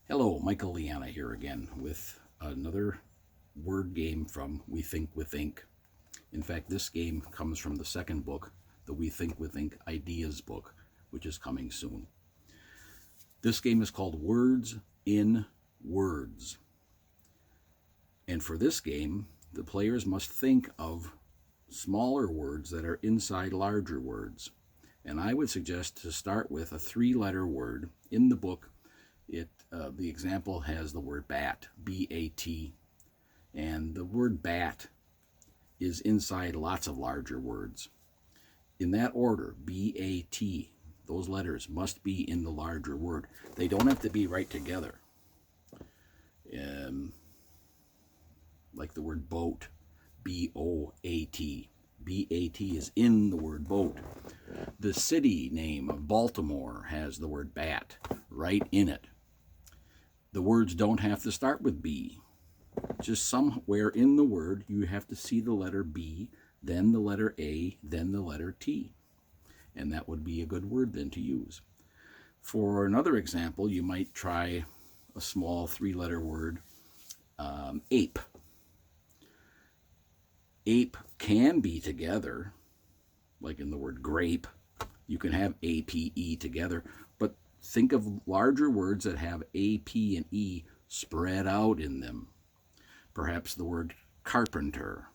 Hello, Michael Liana here again with another word game from We Think with Ink. In fact, this game comes from the second book, the We Think with Ink Ideas book, which is coming soon. This game is called Words in Words. And for this game, the players must think of smaller words that are inside larger words. And I would suggest to start with a three-letter word. In the book, the example has the word bat, B-A-T, and the word bat is inside lots of larger words. In that order, B-A-T, those letters must be in the larger word. They don't have to be right together. Like the word boat, B-O-A-T. B-A-T is in the word boat. The city name of Baltimore has the word bat right in it. The words don't have to start with B. Just somewhere in the word, you have to see the letter B, then the letter A, then the letter T. And that would be a good word then to use. For another example, you might try a small three-letter word, ape. Ape can be together, like in the word grape. You can have A-P-E together, but think of larger words that have A, P, and E spread out in them. Perhaps the word carpenter.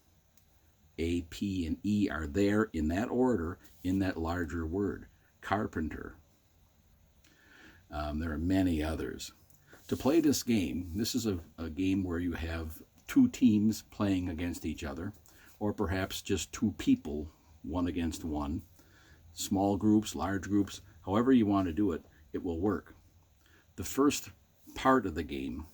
A, P, and E are there in that order in that larger word, carpenter. There are many others. To play this game, this is a game where you have two teams playing against each other, or perhaps just two people, one against one. Small groups, large groups, however you want to do it, it will work. The first part of the game,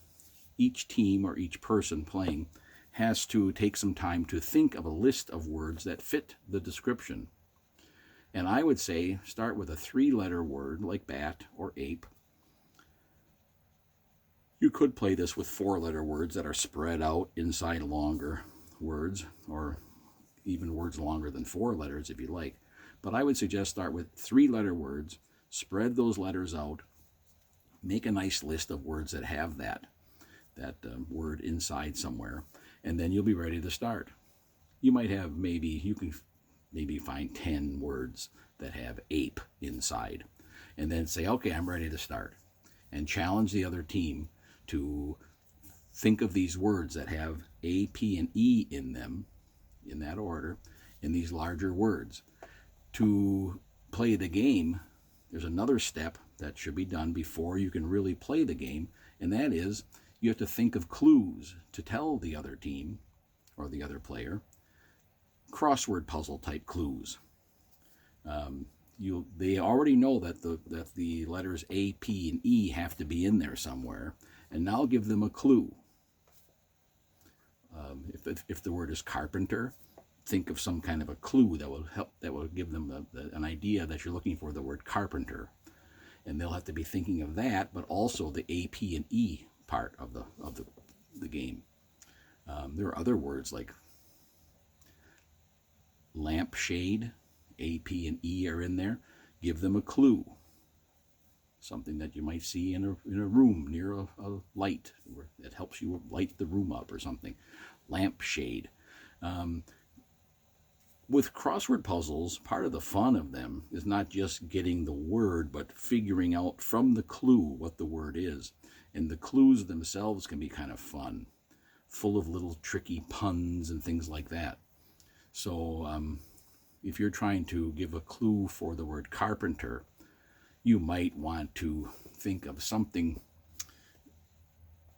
each team or each person playing has to take some time to think of a list of words that fit the description. And I would say start with a three-letter word like bat or ape. You could play this with four-letter words that are spread out inside longer words, or even words longer than 4 letters if you like. But I would suggest start with three-letter words, spread those letters out, make a nice list of words that have that word inside somewhere, and then you'll be ready to start. You might have you can maybe find 10 words that have ape inside, and then say, okay, I'm ready to start, and challenge the other team to think of these words that have A, P, and E in them, in that order, in these larger words. To play the game, there's another step that should be done before you can really play the game, and that is you have to think of clues to tell the other team or the other player, crossword puzzle type clues. They already know that the letters A, P, and E have to be in there somewhere, and now give them a clue. If the word is carpenter, think of some kind of a clue that will give them an idea that you're looking for the word carpenter, and they'll have to be thinking of that, but also the A, P, and E part of the game. There are other words like lampshade. A, P, and E are in there. Give them a clue. Something that you might see in a room near a light that helps you light the room up or something. Lampshade. With crossword puzzles, part of the fun of them is not just getting the word, but figuring out from the clue what the word is. And the clues themselves can be kind of fun, full of little tricky puns and things like that. So if you're trying to give a clue for the word carpenter, you might want to think of something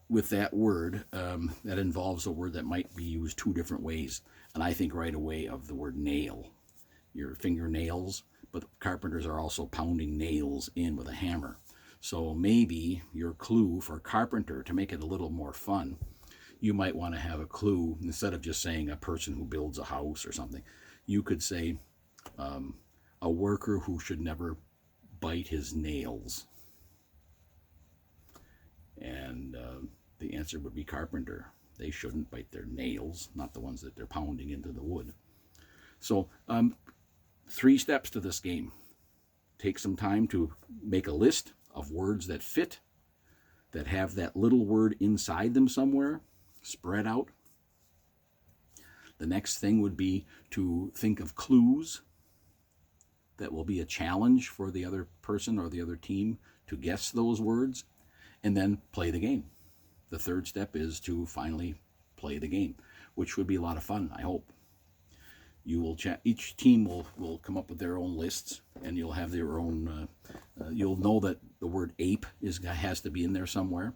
with that word that involves a word that might be used two different ways. And I think right away of the word nail, your fingernails, but carpenters are also pounding nails in with a hammer. So maybe your clue for carpenter, to make it a little more fun, you might want to have a clue, instead of just saying a person who builds a house or something, you could say a worker who should never bite his nails. And the answer would be carpenter. They shouldn't bite their nails, not the ones that they're pounding into the wood. So 3 steps to this game. Take some time to make a list of words that fit. that have that little word inside them somewhere, spread out. The next thing would be to think of clues that will be a challenge for the other person or the other team to guess those words, and then play the game. The third step is to finally play the game, which would be a lot of fun, I hope. You will each team will come up with their own lists, and you'll have their own, you'll know that the word ape has to be in there somewhere.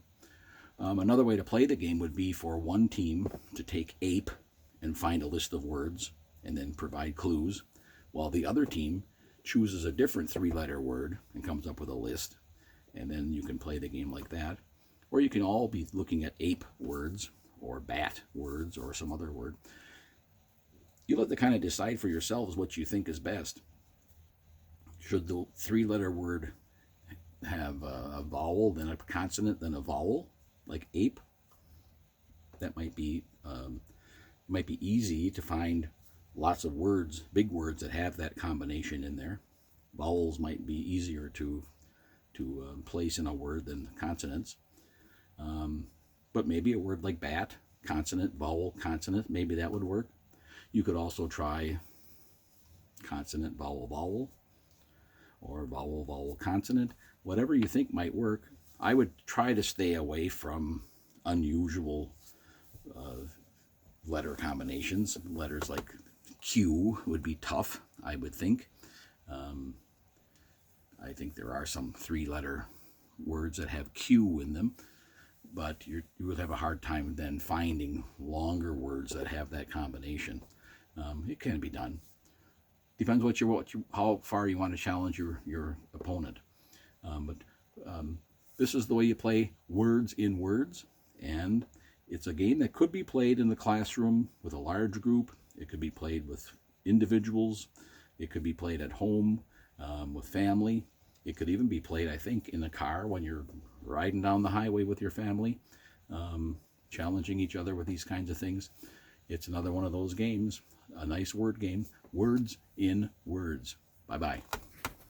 Another way to play the game would be for one team to take ape and find a list of words and then provide clues, while the other team chooses a different three-letter word and comes up with a list, and then you can play the game like that. Or you can all be looking at ape words or bat words or some other word. You'll have to kind of decide for yourselves what you think is best. Should the three-letter word have a vowel, then a consonant, then a vowel, like ape? That might be easy to find lots of words, big words that have that combination in there. Vowels might be easier to place in a word than consonants. But maybe a word like bat, consonant, vowel, consonant, maybe that would work. You could also try consonant, vowel, vowel, or vowel, vowel, consonant. Whatever you think might work. I would try to stay away from unusual letter combinations. Letters like Q would be tough, I would think. I think there are some three-letter words that have Q in them, but you would have a hard time then finding longer words that have that combination. It can be done. Depends how far you want to challenge your opponent. But this is the way you play words in words, and it's a game that could be played in the classroom with a large group. It could be played with individuals. It could be played at home with family. It could even be played, I think, in a car when you're riding down the highway with your family, challenging each other with these kinds of things. It's another one of those games, a nice word game, words in words. Bye-bye.